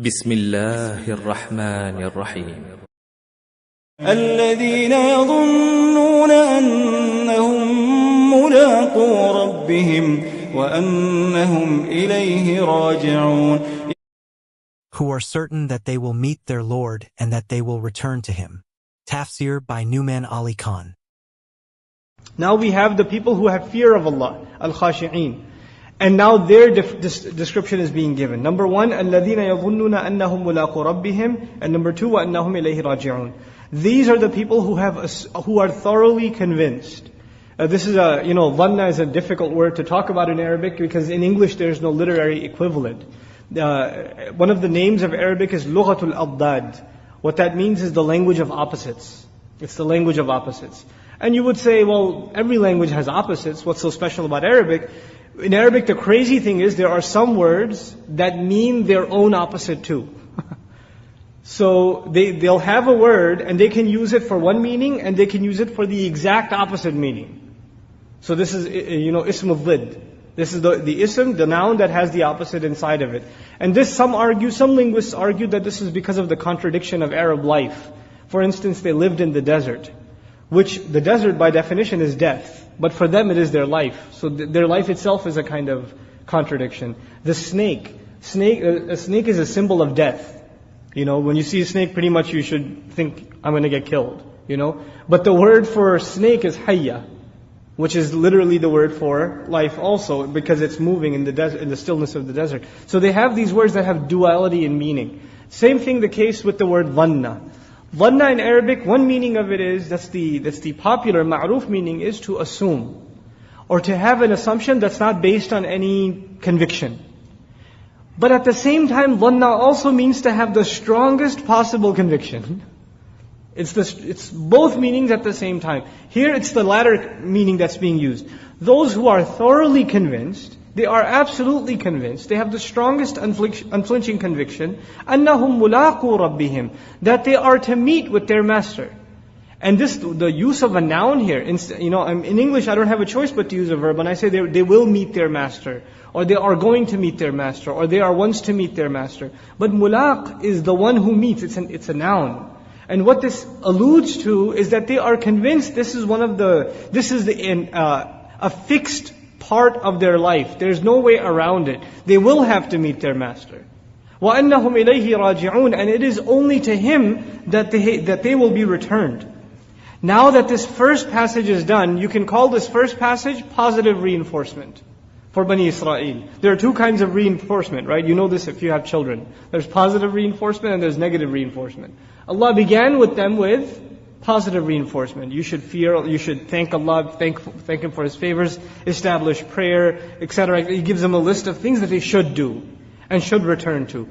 بسم الله الرحمن الرحيم الذين يظنون أنهم ملاقو ربهم وأنهم إليه راجعون. Who are certain that they will meet their Lord and that they will return to Him. Tafseer by Numan Ali Khan. Now we have the people who have fear of Allah, al-khashi'een. And now their description is being given. Number one, الَّذِينَ يَظُنُّونَ أَنَّهُمْ مُلَاقُو رَبِّهِمْ. And number two, وَأَنَّهُمْ إِلَيْهِ رَاجِعُونَ. These are the people who are thoroughly convinced. This is dhanna is a difficult word to talk about in Arabic because in English there is no literary equivalent. One of the names of Arabic is لُغَةُ الْأَضْدَادِ. What that means is the language of opposites. It's the language of opposites. And you would say, well, every language has opposites. What's so special about Arabic? In Arabic, the crazy thing is there are some words that mean their own opposite too. So they'll have a word and they can use it for one meaning and they can use it for the exact opposite meaning. So this is, ism al-dhid. This is the ism, the noun that has the opposite inside of it. And this, some linguists argue that this is because of the contradiction of Arab life. For instance, they lived in the desert, which the desert by definition is death. But for them it is their life. So their life itself is a kind of contradiction. The snake is a symbol of death. When you see a snake, pretty much you should think, I'm going to get killed. But the word for snake is hayya, which is literally the word for life also, because it's moving in the desert, in the stillness of the desert. So they have these words that have duality in meaning. Same thing the case with the word dhanna. Dhanna in Arabic, one meaning of it is, that's the popular ma'ruf meaning, is to assume. Or to have an assumption that's not based on any conviction. But at the same time, dhanna also means to have the strongest possible conviction. It's both meanings at the same time. Here it's the latter meaning that's being used. Those who are thoroughly convinced, they are absolutely convinced, they have the strongest unflinching conviction, أَنَّهُمْ مُلَاقُو رَبِّهِمْ, that they are to meet with their master. And the use of a noun here, in English I don't have a choice but to use a verb, and I say they will meet their master, or they are going to meet their master, or they are once to meet their master. But mulaq is the one who meets, it's a noun. And what this alludes to is that they are convinced this is a fixed part of their life. There's no way around it. They will have to meet their master. وَأَنَّهُمْ إِلَيْهِ رَاجِعُونَ. And it is only to Him that they will be returned. Now that this first passage is done, you can call this first passage positive reinforcement for Bani Israel. There are two kinds of reinforcement, right? You know this if you have children. There's positive reinforcement and there's negative reinforcement. Allah began with them with positive reinforcement. You should thank Allah, thank Him for His favors, establish prayer, etc. He gives them a list of things that they should do and should return to.